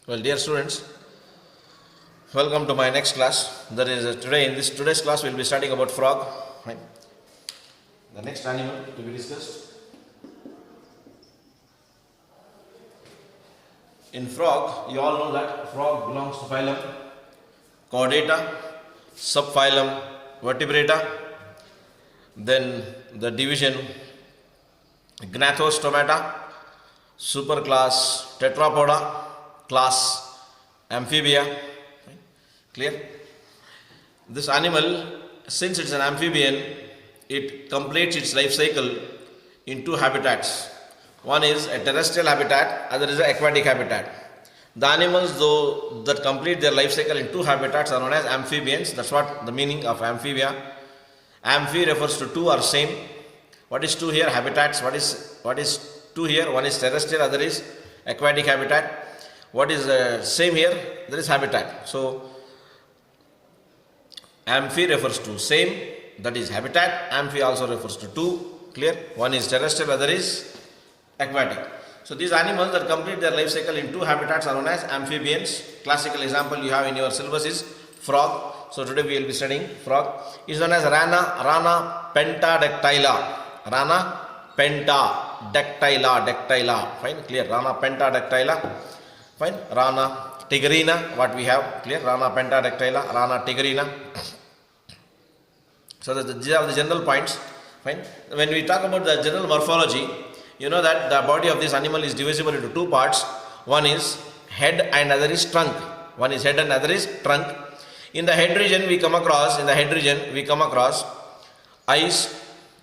Well, dear students, welcome to my next class. That is today. In this today's class, we'll be studying about frog. Right? The next animal to be discussed. In frog, you all know that frog belongs to phylum Chordata, subphylum Vertebrata. Then the division Gnathostomata, superclass Tetrapoda, class Amphibia. Right? Clear? This animal, since it's an amphibian, it completes its life cycle in two habitats. One is a terrestrial habitat, other is an aquatic habitat. The animals, though, that complete their life cycle in two habitats are known as amphibians. That's what the meaning of amphibia. Amphi refers to two or same. What is two here? Habitats. What is two here? One is terrestrial, other is aquatic habitat. What is same here? There is habitat. So amphi refers to same, that is habitat. Amphi also refers to two. Clear? One is terrestrial, other is aquatic. So these animals that complete their life cycle in two habitats are known as amphibians. Classical example you have in your syllabus is frog. So today we will be studying frog. It is known as Rana pentadactyla. Rana pentadactyla. Fine, clear. Rana pentadactyla. Fine. Rana tigrina. What we have? Clear. Rana pentadactyla. Rana tigrina. So these are the general points. Fine. When we talk about the general morphology, you know that the body of this animal is divisible into two parts. One is head and other is trunk. One is head and other is trunk. In the head region we come across eyes.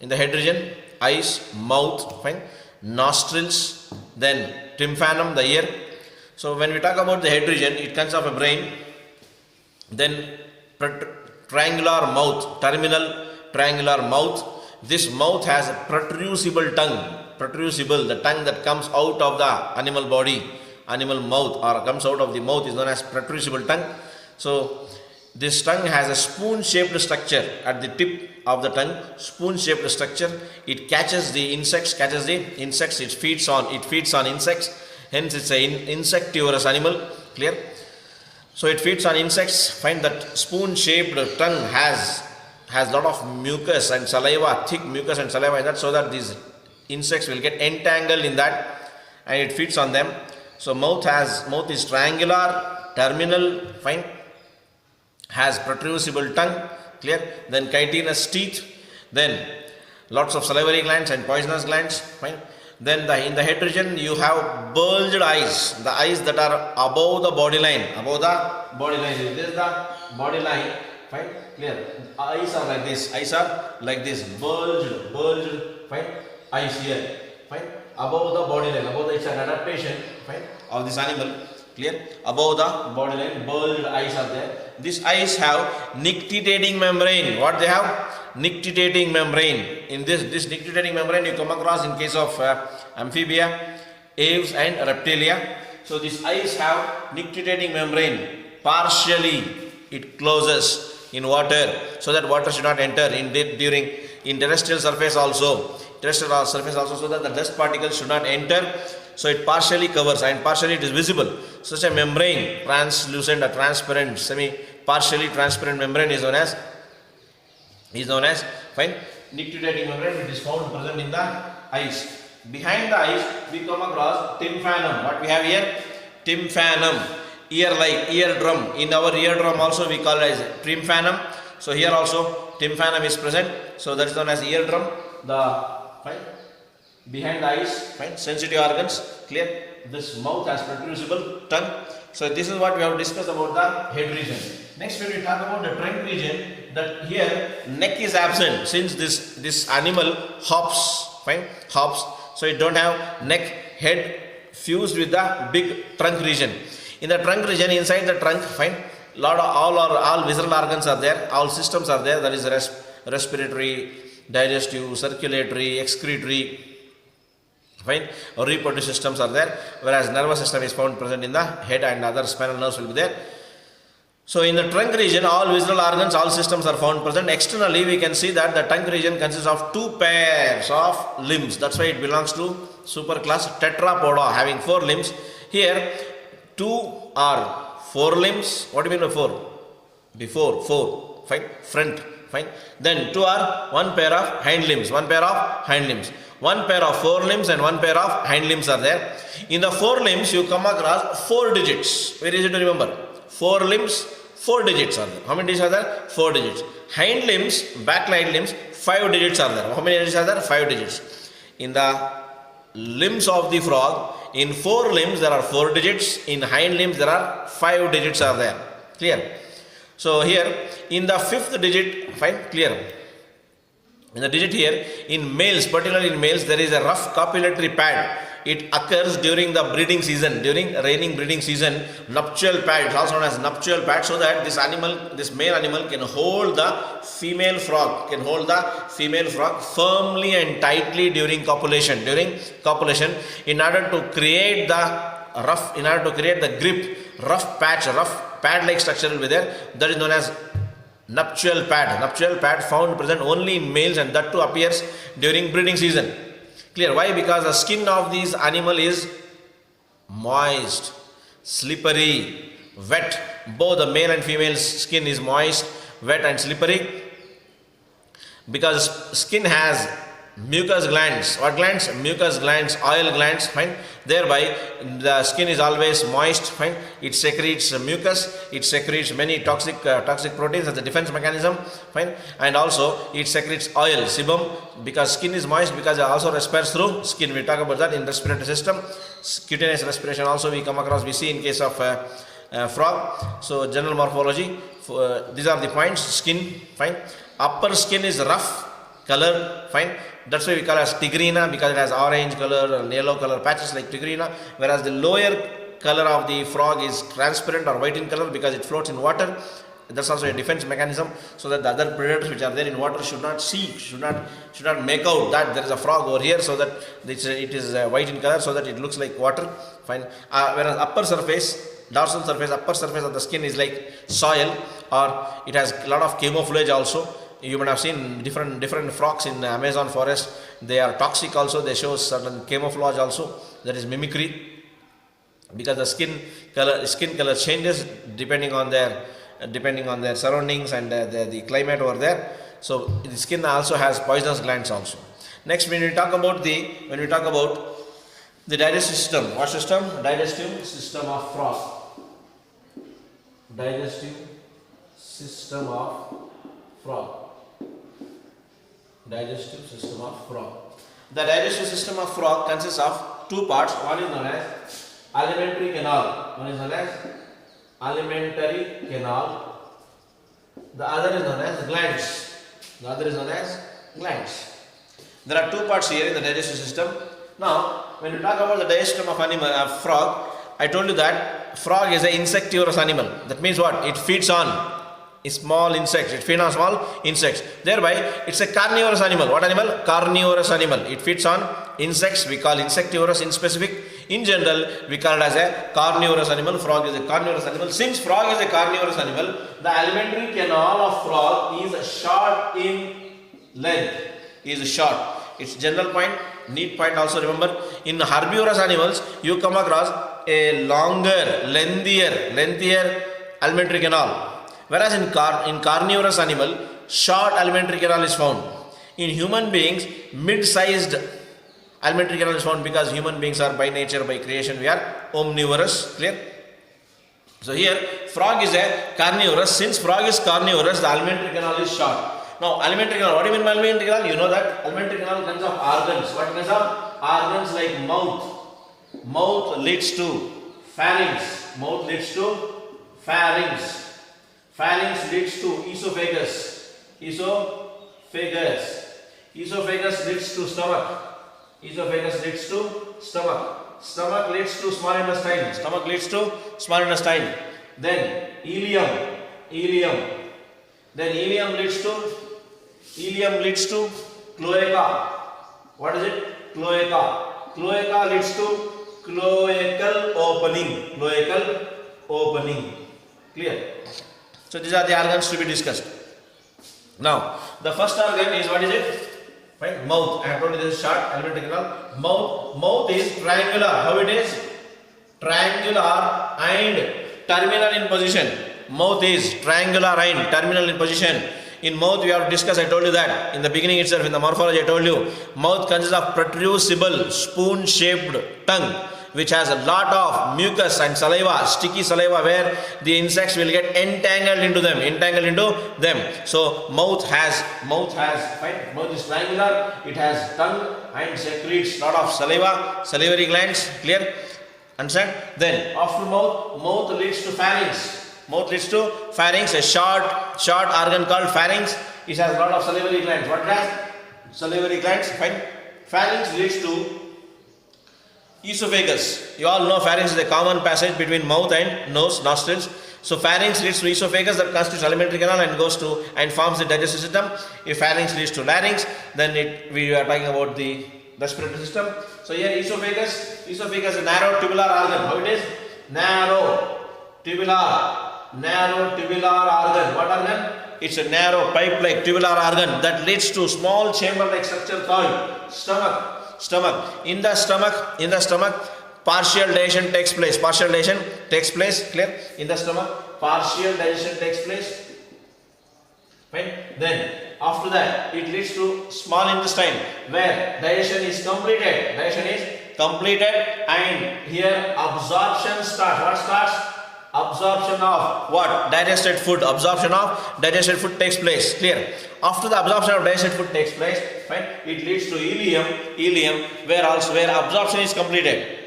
In the head region, eyes, mouth, fine, nostrils, then tympanum, the ear. So when we talk about the head region, it consists of a brain, then triangular mouth, terminal triangular mouth. This mouth has a protrusible tongue. Protrusible, the tongue that comes out of the animal body, animal mouth, or comes out of the mouth is known as protrusible tongue. So this tongue has a spoon-shaped structure at the tip of the tongue. Spoon-shaped structure. It catches the insects. It feeds on insects. Hence, it's an insectivorous animal. Clear? So it feeds on insects. Find that spoon-shaped tongue has lot of mucus and saliva, thick mucus and saliva in that, so that these insects will get entangled in that, and it feeds on them. So mouth is triangular, terminal, fine, has protrusible tongue. Clear? Then chitinous teeth, then lots of salivary glands and poisonous glands. Fine. Then in the head region you have bulged eyes, the eyes that are above the body line. This is the body line. Fine. Clear? Eyes are like this, bulged, fine, eyes here, fine, above the body line, it's an adaptation, fine, of this animal. Clear? Above the body line, bulged eyes are there. These eyes have nictitating membrane. What they have? Nictitating membrane. In this nictitating membrane you come across in case of amphibia, aves and reptilia. So these eyes have nictitating membrane. Partially it closes in water, so that water should not enter in terrestrial surface also, so that the dust particles should not enter. So it partially covers and partially it is visible. Such a membrane, translucent or transparent, partially transparent membrane is known as fine, nictitating membrane. It is found present in the eyes. Behind the eyes we come across tympanum. What we have here? Tympanum. Eardrum. In our eardrum also we call it as tympanum. So here also tympanum is present. So that is known as eardrum. Behind the eyes, fine, sensitive organs. Clear? This mouth has protrusible tongue. So this is what we have discussed about the head region. Next, when we talk about the trunk region, that here neck is absent, since this animal hops. Fine, hops. So it don't have neck, head fused with the big trunk region. In the trunk region, inside the trunk, fine, all visceral organs are there, all systems are there. That is respiratory, digestive, circulatory, excretory, fine, reproductive systems are there, whereas nervous system is found present in the head and other spinal nerves will be there. So in the trunk region, all visceral organs, all systems are found present. Externally, we can see that the trunk region consists of two pairs of limbs. That's why it belongs to superclass Tetrapoda, having 4 limbs. Here, two or forelimbs. What do you mean by four? Before, four, fine, front, fine. Then two are one pair of hind limbs, one pair of hind limbs. One pair of forelimbs and one pair of hind limbs are there. In the forelimbs, you come across 4 digits. Very easy to remember. Forelimbs, 4 digits are there. How many digits are there? 4 digits. Hind limbs, back hind limbs, 5 digits are there. How many digits are there? 5 digits. In the limbs of the frog, in forelimbs there are 4 digits. In hind limbs there are 5 digits are there. Clear? So here, in the 5th digit, fine, clear. In the digit here, in males, particularly in males, there is a rough copulatory pad. It occurs during the breeding season, during raining breeding season. Nuptial pad, it's also known as nuptial pad, so that this animal, this male animal can hold the female frog, firmly and tightly during copulation, in order to create the grip, rough pad-like structure will be there. That is known as nuptial pad found present only in males, and that too appears during breeding season. Clear? Why? Because the skin of this animal is moist, slippery, wet. Both the male and female skin is moist, wet and slippery, because skin has mucus glands. What glands? Mucus glands, oil glands, fine. Thereby the skin is always moist, fine. It secretes mucus, it secretes many toxic proteins as a defense mechanism, fine. And also it secretes oil, sebum, because skin is moist, because it also respires through skin. We talk about that in respiratory system. Cutaneous respiration also we see in case of frog. So general morphology, these are the points. Skin, fine. Upper skin is rough color, fine. That's why we call it as tigrina, because it has orange color and yellow color patches like tigrina, whereas the lower color of the frog is transparent or white in color because it floats in water. That's also a defense mechanism, so that the other predators which are there in water should not make out that there is a frog over here, so that it is white in color, so that it looks like water, fine. Whereas dorsal surface, upper surface of the skin is like soil, or it has a lot of camouflage also. You might have seen different frogs in the Amazon forest. They are toxic also. They show certain camouflage also. That is mimicry, because the skin color changes depending on their surroundings and the climate over there. So the skin also has poisonous glands also. Next, when we talk about the digestive system, what system? Digestive system of frog. Digestive system of frog. Digestive system of frog. The digestive system of frog consists of 2 parts. One is known as alimentary canal. The other is known as glands. There are 2 parts here in the digestive system. Now, when we talk about the digestive system of frog, I told you that frog is an insectivorous animal. That means what? It feeds on small insects. Thereby, it's a carnivorous animal. What animal? Carnivorous animal. It feeds on insects. We call insectivorous in specific. In general, we call it as a carnivorous animal. Frog is a carnivorous animal. Since frog is a carnivorous animal, the alimentary canal of frog is short in length. It's general point, neat point also. Remember, in herbivorous animals, you come across a longer, lengthier alimentary canal. Whereas in carnivorous animal, short alimentary canal is found. In human beings, mid-sized alimentary canal is found, because human beings are by nature, by creation, we are omnivorous. Clear? So here, frog is a carnivorous. Since frog is carnivorous, the alimentary canal is short. Now, alimentary canal, what do you mean by alimentary canal? You know that alimentary canal consists of organs. What kinds of organs? Like mouth. Mouth leads to pharynx. Pharynx leads to esophagus. Esophagus leads to stomach. Stomach leads to small intestine. Then ileum. Then ileum leads to cloaca. What is it? Cloaca leads to cloacal opening. Clear? So these are the organs to be discussed. Now, the first organ is, what is it? Fine. Mouth. I have told you this is short, alimentary canal. Mouth is triangular. How it is? Triangular and terminal in position. Mouth is triangular rind, terminal in position. In mouth we have discussed, I told you that in the beginning itself, in the morphology I told you, mouth consists of protrusible spoon shaped tongue which has a lot of mucus and saliva, sticky saliva, where the insects will get entangled into them. So mouth is triangular, it has tongue and secretes lot of salivary glands. Clear? Understand? Then after mouth leads to pharynx. Mouth leads to pharynx, a short organ called pharynx. It has a lot of salivary glands. What it has? Salivary glands. Fine. Pharynx leads to esophagus. You all know pharynx is a common passage between mouth and nose, nostrils. So pharynx leads to esophagus, that constitutes alimentary canal and goes to and forms the digestive system. If pharynx leads to larynx, then we are talking about the respiratory system. So here esophagus is a narrow tubular organ. How it is? Narrow tubular organ. What organ? It's a narrow pipe-like tubular organ that leads to small chamber-like structure called stomach. In the stomach, partial digestion takes place. Clear? In the stomach, partial digestion takes place. Fine. Then after that, it leads to small intestine, where digestion is completed, and here absorption starts. What starts? Absorption of what? Digested food. Absorption of digested food takes place. Clear? After the absorption of digested food takes place, fine, it leads to ileum, where absorption is completed.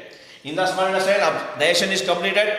In the small intestine, digestion is completed,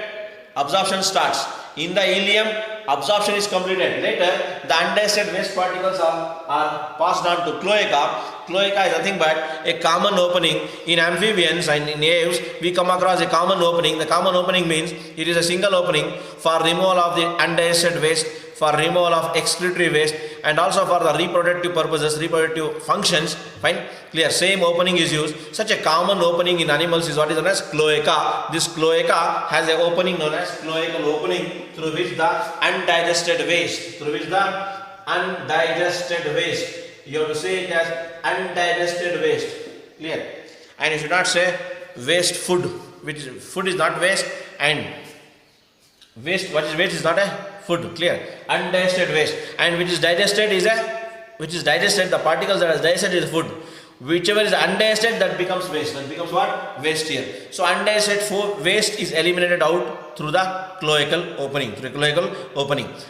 absorption starts. In the ileum, absorption is completed. Later, the undigested waste particles are passed on to cloaca. Cloaca is nothing but a common opening. In amphibians and in aves, we come across a common opening. The common opening means it is a single opening for removal of the undigested waste, for removal of excretory waste, and also for the reproductive purposes, reproductive functions. Fine? Clear? Same opening is used. Such a common opening in animals is what is known as cloaca. This cloaca has an opening known as cloacal opening, through which the undigested waste, you have to say it as undigested waste. Clear? And you should not say waste food, which food is not waste, and waste, what is waste is not a food. Clear? Undigested waste, and which is digested, the particles that are digested is food. Whichever is undigested, that becomes waste. That becomes what? Waste here. So undigested waste is eliminated out through the cloacal opening.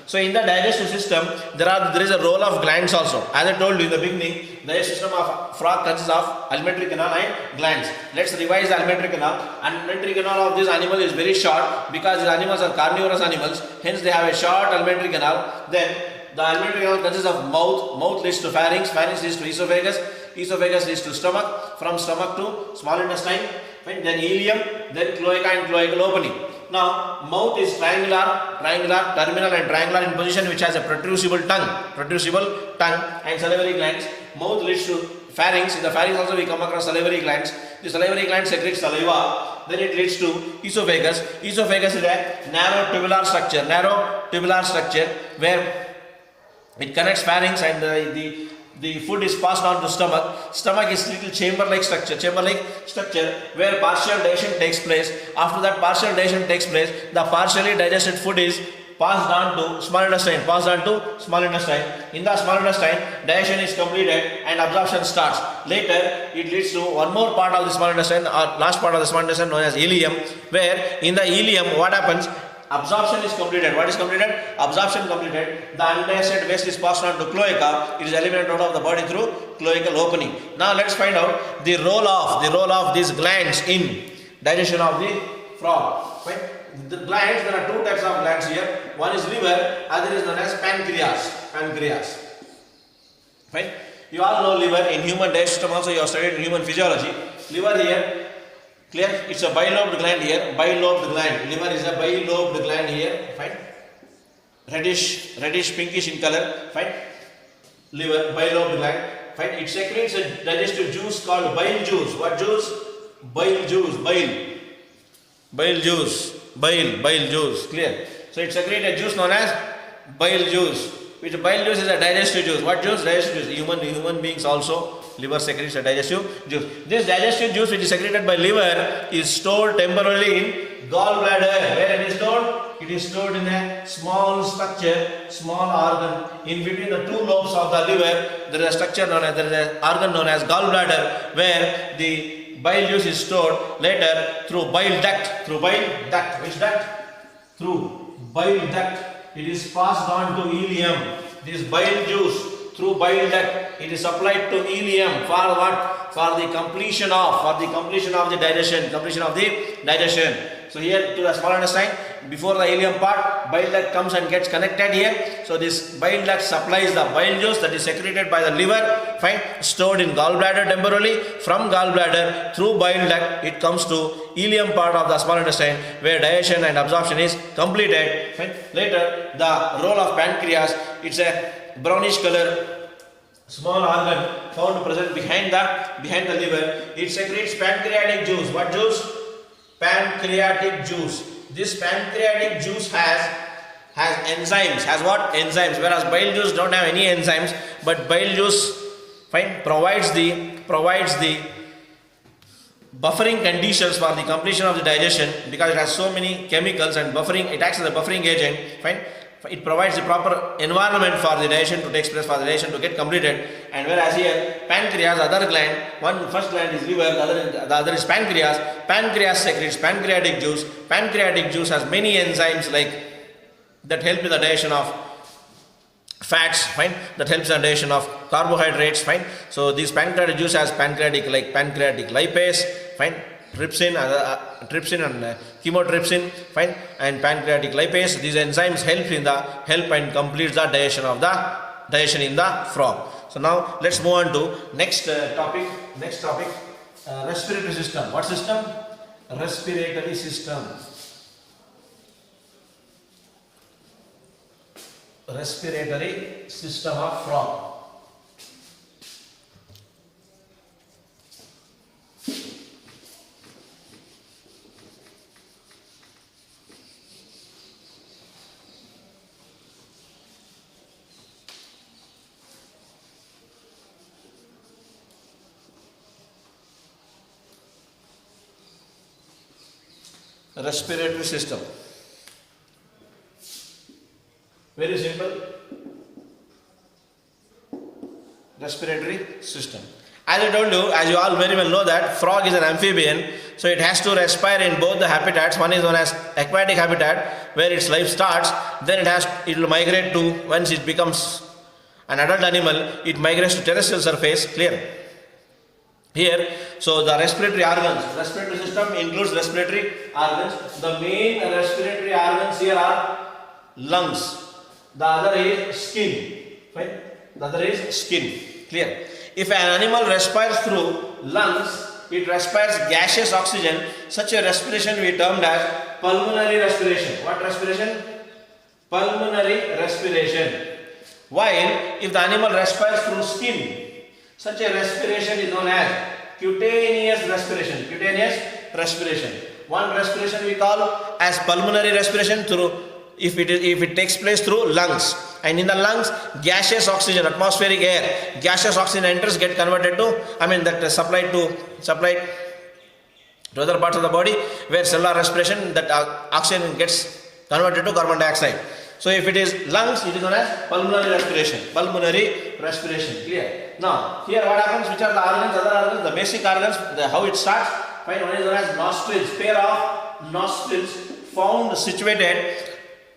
So in the digestive system, there is a role of glands also. As I told you in the beginning, the digestive system of frog consists of alimentary canal and glands. Let's revise the alimentary canal. Alimentary canal of this animal is very short, because these animals are carnivorous animals. Hence they have a short alimentary canal. Then the alimentary canal consists of mouth leads to pharynx leads to esophagus leads to stomach, from stomach to small intestine, then ileum, then cloaca and cloacal opening. Now mouth is triangular, terminal and triangular in position, which has a protrusible tongue and salivary glands. Mouth leads to pharynx. In the pharynx also we come across salivary glands. The salivary glands secrete saliva. Then it leads to esophagus. Esophagus is a narrow tubular structure where it connects pharynx, and the food is passed on to stomach. Stomach is little chamber-like structure where partial digestion takes place. After that partial digestion takes place, the partially digested food is passed on to small intestine. In the small intestine, digestion is completed and absorption starts. Later, it leads to one more part of the small intestine, or last part of the small intestine, known as ileum, where in the ileum, what happens? Absorption is completed. What is completed? Absorption completed. The undigested waste is passed on to cloaca. It is eliminated out of the body through cloacal opening. Now let's find out the role of these glands in digestion of the frog. Right? The glands, there are two types of glands here. One is liver, other is known as pancreas. Right? You all know liver. In human digestive system also you have studied in human physiology. Liver here. Clear? It's a bilobed gland here. Liver is a bilobed gland here. Fine. Reddish pinkish in color. Fine. Liver, bilobed gland. Fine. It secretes a digestive juice called bile juice. What juice? Bile juice. Clear? So it secretes a juice known as bile juice. Which bile juice is a digestive juice. What juice? Digestive juice. Human beings also, liver secretes a digestive juice. This digestive juice, which is secreted by liver, is stored temporarily in gallbladder. Where it is stored? It is stored in a small structure, small organ. In between the two lobes of the liver, there is a structure there is an organ known as gallbladder, where the bile juice is stored later through bile duct. Through bile duct. Which duct? Through bile duct. It is passed on to ileum. This bile juice through bile duct, it is supplied to ileum for what? For the completion of the digestion. So here to the small intestine, before the ileum part, bile duct comes and gets connected here. So this bile duct supplies the bile juice that is secreted by the liver, fine, stored in gallbladder temporarily. From gallbladder through bile duct, it comes to ileum part of the small intestine, where digestion and absorption is completed. Fine. Later, the role of pancreas, it's a brownish color small organ found present behind the liver. It secretes pancreatic juice. What juice? Pancreatic juice. This pancreatic juice has enzymes. Has what? Enzymes. Whereas bile juice don't have any enzymes, but bile juice, fine, provides the buffering conditions for the completion of the digestion, because it has so many chemicals and buffering. It acts as a buffering agent. Fine. It provides the proper environment for the digestion to take place, for the digestion to get completed. And whereas here, pancreas, other gland, first gland is liver, the other is pancreas. Pancreas secretes pancreatic juice. Pancreatic juice has many enzymes that help in the digestion of fats, fine, that helps in the digestion of carbohydrates, fine. So this pancreatic juice has pancreatic lipase, fine, trypsin and chymotrypsin, fine, and pancreatic lipase. These enzymes help and complete the digestion in the frog. So now let's move on to next topic, respiratory system. What system? Respiratory system. Respiratory system of frog. Respiratory system. Very simple. Respiratory system. As I told you, as you all very well know, that frog is an amphibian, so it has to respire in both the habitats. One is known as aquatic habitat, where its life starts. Then it will migrate to, once it becomes an adult animal, it migrates to terrestrial surface. Clear? Here, so the respiratory system includes respiratory organs. The main respiratory organs here are lungs. The other is skin. Fine? The other is skin. Clear? If an animal respires through lungs, it respires gaseous oxygen. Such a respiration we termed as pulmonary respiration. What respiration? Pulmonary respiration. While if the animal respires through skin, such a respiration is known as cutaneous respiration. Cutaneous respiration. One respiration we call as pulmonary respiration if it takes place through lungs. And in the lungs, gaseous oxygen, atmospheric air, gaseous oxygen enters, get converted to, supplied to other parts of the body, where cellular respiration, that oxygen gets converted to carbon dioxide. So if it is lungs, it is known as pulmonary respiration. Pulmonary respiration. Clear? Now, here what happens? Which are the organs? Other organs, the basic organs, how it starts. Fine. One is known as nostrils. Pair of nostrils found situated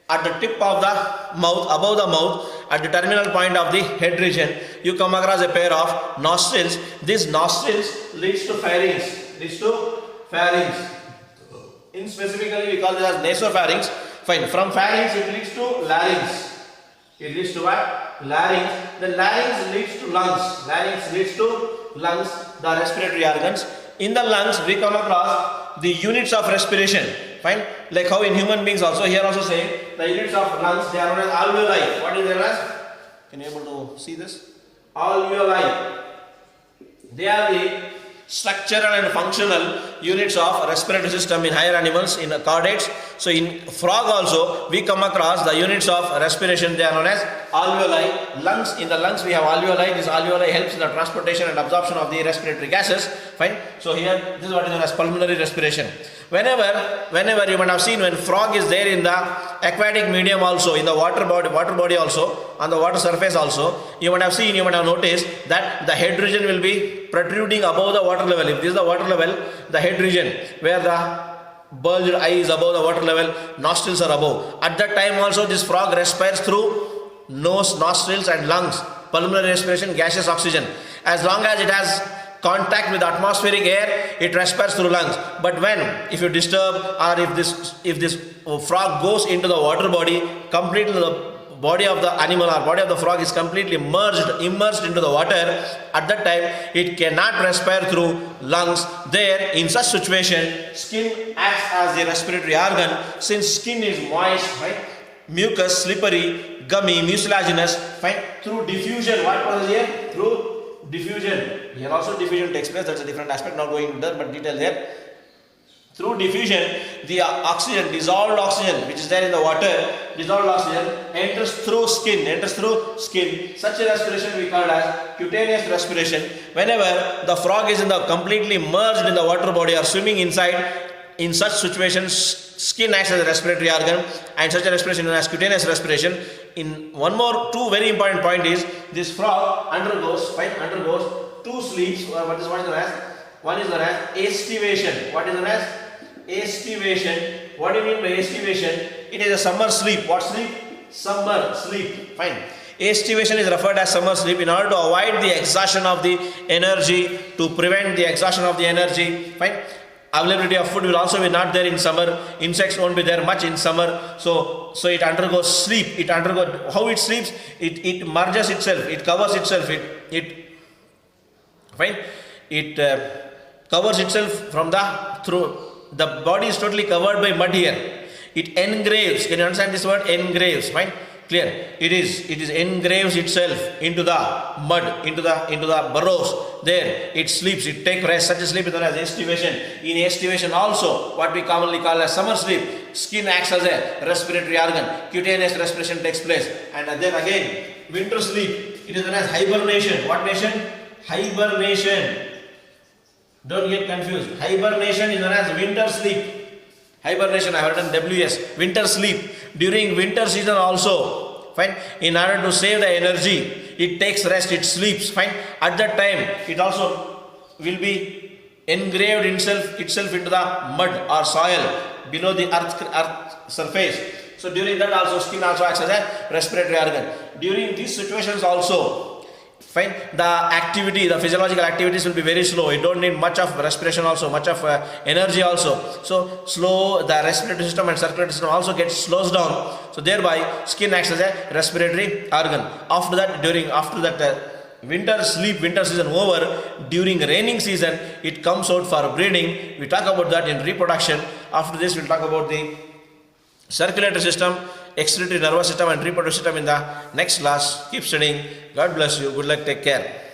at the tip of the mouth, above the mouth, at the terminal point of the head region. You come across a pair of nostrils. These nostrils leads to pharynx. In specifically, we call this as nasopharynx. Fine. From pharynx, it leads to larynx. It leads to what? Larynx. The larynx leads to lungs. The respiratory organs. In the lungs, we come across the units of respiration. Fine. Like how in human beings also, here also saying the units of lungs, they are known as alveoli. What is their as? Can you able to see this? Alveoli. They are the structural and functional units of respiratory system in higher animals, in chordates. So in frog also we come across the units of respiration. They are known as alveoli. Lungs, in the lungs we have alveoli. This alveoli helps in the transportation and absorption of the respiratory gases. Fine. So here this is what is known as pulmonary respiration. Whenever you might have seen, when frog is there in the aquatic medium also, in the water body also, on the water surface also, you might have seen, you might have noticed that the head region will be protruding above the water level. If this is the water level, the head region where the bulged eye is above the water level, nostrils are above. At that time also this frog respires through nose, nostrils and lungs. Pulmonary respiration, gaseous oxygen. As long as it has contact with atmospheric air, it respires through lungs. But if you disturb, or if this frog goes into the water body, completely the body of the animal or body of the frog is completely immersed into the water, at that time it cannot respire through lungs. There, in such situation, skin acts as the respiratory organ. Since skin is moist, right, mucus, slippery, gummy, mucilaginous, fine, through diffusion, what process here? Through diffusion. Here also diffusion takes place. That's a different aspect, not going into that, but detail there. Through diffusion, the oxygen, dissolved oxygen, which is there in the water, dissolved oxygen enters through skin. Such a respiration we call as cutaneous respiration. Whenever the frog is completely merged in the water body or swimming inside, in such situations, skin acts as a respiratory organ, and such a respiration known as cutaneous respiration. In two very important point is, this frog undergoes two sleeps. What is known as? One is known as aestivation. What is known as aestivation? What do you mean by aestivation? It is a summer sleep. What sleep? Summer sleep. Fine. Aestivation is referred as summer sleep in order to avoid the exhaustion of the energy, to prevent the exhaustion of the energy. Fine. Availability of food will also be not there in summer. Insects won't be there much in summer. So it undergoes sleep. How it sleeps? It merges itself. It covers itself. It covers itself through the body is totally covered by mud here. It engraves. Can you understand this word? Engraves. Fine. Clear. It is engraves itself into the mud, into the burrows. There it sleeps. It takes rest. Such a sleep is known as aestivation. In aestivation also, what we commonly call as summer sleep, skin acts as a respiratory organ. Cutaneous respiration takes place. And then again, winter sleep. It is known as hibernation. What nation? Hibernation. Don't get confused. Hibernation is known as winter sleep. Hibernation, I have written WS. Winter sleep. During winter season also, fine, in order to save the energy, it takes rest, it sleeps, fine. At that time, it also will be engraved itself into the mud or soil below the earth surface. So during that also, skin also acts as a respiratory organ. During these situations also, fine, the physiological activities will be very slow. You don't need much of respiration also, much of energy also. So slow, the respiratory system and circulatory system also slows down. So thereby skin acts as a respiratory organ. After that winter season over, during raining season it comes out for breeding. We talk about that in reproduction. After this we'll talk about the circulatory system, excretory nervous system and reproductive system in the next class. Keep studying. God bless you. Good luck. Take care.